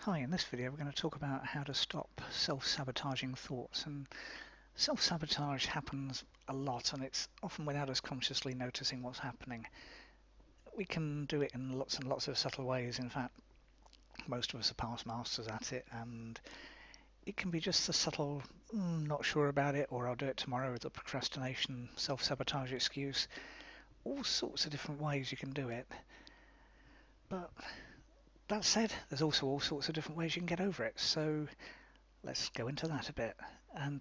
Hi, in this video we're going to talk about how to stop self-sabotaging thoughts. And self-sabotage happens a lot, and it's often without us consciously noticing what's happening. We can do it in lots and lots of subtle ways. In fact, most of us are past masters at it, and it can be just the subtle not sure about it, or I'll do it tomorrow, with the procrastination, self-sabotage excuse. All sorts of different ways you can do it. But that said, there's also all sorts of different ways you can get over it. So let's go into that a bit. And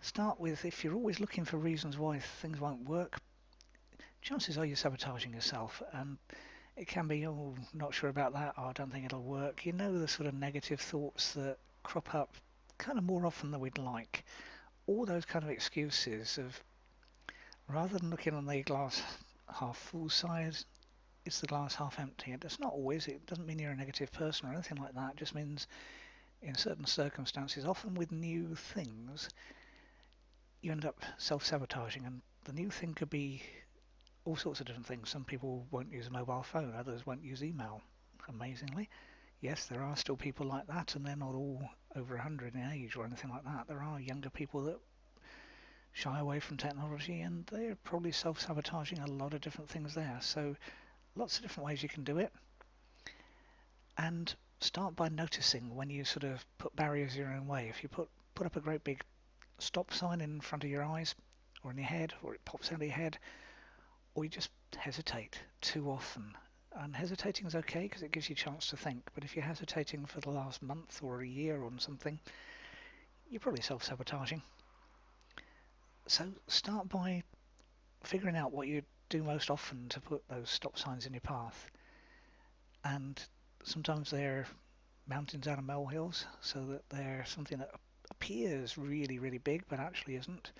start with, if you're always looking for reasons why things won't work, chances are you're sabotaging yourself. And it can be, oh, not sure about that, oh, I don't think it'll work. You know, the sort of negative thoughts that crop up kind of more often than we'd like. All those kind of excuses of, rather than looking on the glass half full side, it's the glass half empty. It's not always, it doesn't mean you're a negative person or anything like that. It just means in certain circumstances, often with new things, you end up self-sabotaging, and the new thing could be all sorts of different things. Some people won't use a mobile phone, others won't use email, amazingly. Yes, there are still people like that, and they're not all over 100 in age or anything like that. There are younger people that shy away from technology, and they're probably self-sabotaging a lot of different things there. So lots of different ways you can do it, and start by noticing when you sort of put barriers your own way. If you put up a great big stop sign in front of your eyes or in your head, or it pops out of your head, or you just hesitate too often. And hesitating is okay because it gives you a chance to think, but if you're hesitating for the last month or a year on something, you're probably self-sabotaging. So start by figuring out what you do most often to put those stop signs in your path. And sometimes they're mountains out of molehills, so that they're something that appears really, really big, but actually isn't.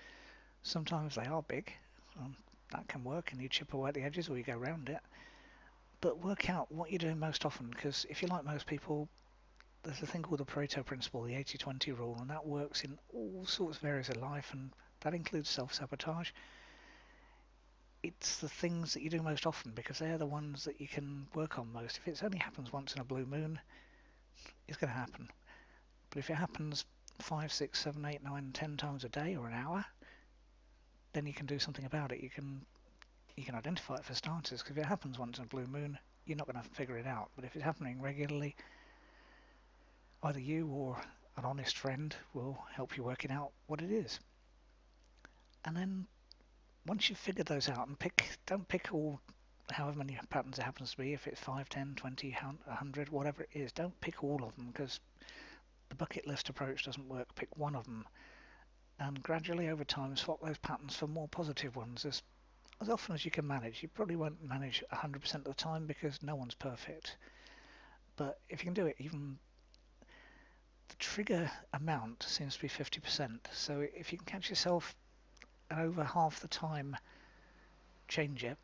Sometimes they are big. Um, that can work, and you chip away at the edges or you go around it. But work out what you're doing most often, because if you're like most people, there's a thing called the Pareto Principle, the 80-20 rule, and that works in all sorts of areas of life, and that includes self-sabotage. It's the things that you do most often because they're the ones that you can work on most. If it only happens once in a blue moon, it's going to happen. But if it happens 5, 6, 7, 8, 9, 10 times a day or an hour, then you can do something about it. You can identify it for starters, because if it happens once in a blue moon, you're not going to figure it out. But if it's happening regularly, either you or an honest friend will help you work it out what it is. And then once you've figured those out, and don't pick all however many patterns it happens to be, if it's 5, 10, 20, 100, whatever it is, don't pick all of them, because the bucket list approach doesn't work. Pick one of them, and gradually over time swap those patterns for more positive ones as often as you can manage. You probably won't manage 100% of the time because no one's perfect, but if you can do it, even the trigger amount seems to be 50%. So if you can catch yourself and over half the time change it,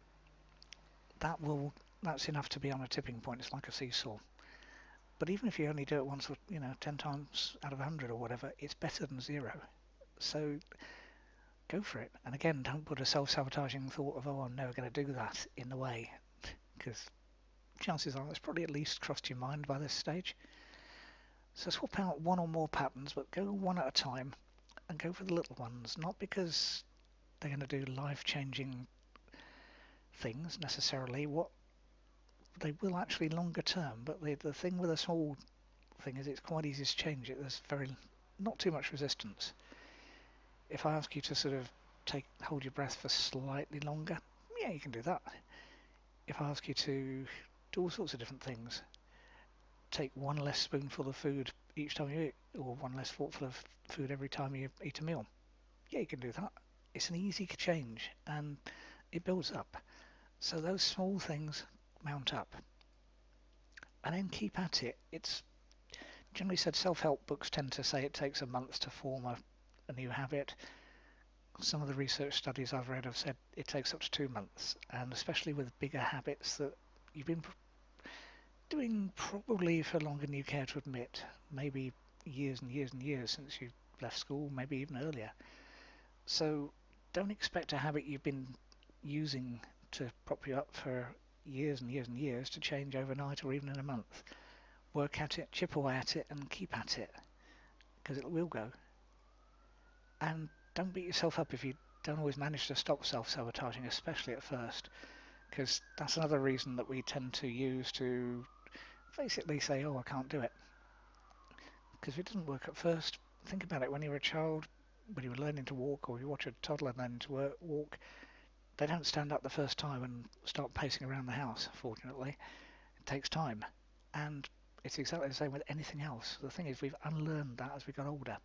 that's enough to be on a tipping point. It's like a seesaw. But even if you only do it once, or 10 times out of 100 or whatever, it's better than zero. So go for it. And again, don't put a self-sabotaging thought of, oh, I'm never going to do that in the way, because chances are it's probably at least crossed your mind by this stage. So swap out one or more patterns, but go one at a time and go for the little ones, not because they're going to do life-changing things necessarily. What they will actually longer term, but the thing with a small thing is it's quite easy to change it. There's not too much resistance. If I ask you to sort of hold your breath for slightly longer, yeah, you can do that. If I ask you to do all sorts of different things, take one less spoonful of food each time you eat, or one less forkful of food every time you eat a meal, yeah, you can do that. It's an easy change, and it builds up. So those small things mount up, and then keep at it. It's generally said, self-help books tend to say it takes a month to form a new habit. Some of the research studies I've read have said it takes up to 2 months, and especially with bigger habits that you've been doing probably for longer than you care to admit, maybe years and years and years since you left school, maybe even earlier. So don't expect a habit you've been using to prop you up for years and years and years to change overnight or even in a month. work at it, chip away at it, and keep at it, because it will go. And don't beat yourself up if you don't always manage to stop self-sabotaging, especially at first, because that's another reason that we tend to use to basically say, oh, I can't do it. Because if it doesn't work at first, think about it. When you were a child, when you were learning to walk, or you watch a toddler learning to walk, they don't stand up the first time and start pacing around the house, fortunately. It takes time. And it's exactly the same with anything else. The thing is, we've unlearned that as we got older.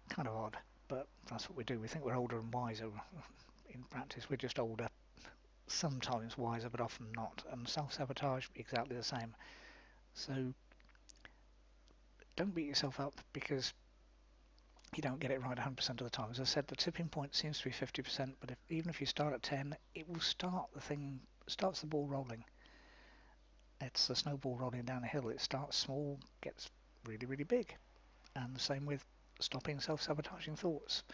Kind of odd, but that's what we do. We think we're older and wiser. In practice, we're just older. Sometimes wiser, but often not. And self-sabotage, exactly the same. So don't beat yourself up because you don't get it right 100% of the time. As I said, the tipping point seems to be 50%, but even if you start at 10, it will starts the ball rolling. It's a snowball rolling down a hill. It starts small, gets really, really big. And the same with stopping self-sabotaging thoughts.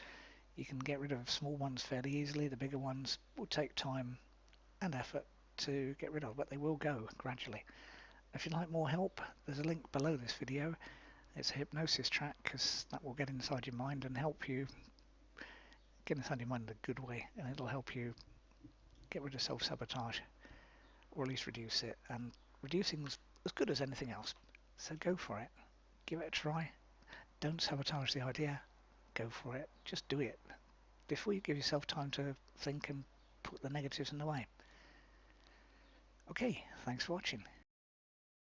You can get rid of small ones fairly easily. The bigger ones will take time and effort to get rid of, but they will go gradually. If you'd like more help, there's a link below this video. It's a hypnosis track, because that will get inside your mind and help you get inside your mind in a good way, and it'll help you get rid of self-sabotage, or at least reduce it. And reducing is as good as anything else, so go for it. Give it a try. Don't sabotage the idea. Go for it. Just do it before you give yourself time to think and put the negatives in the way. Okay, thanks for watching.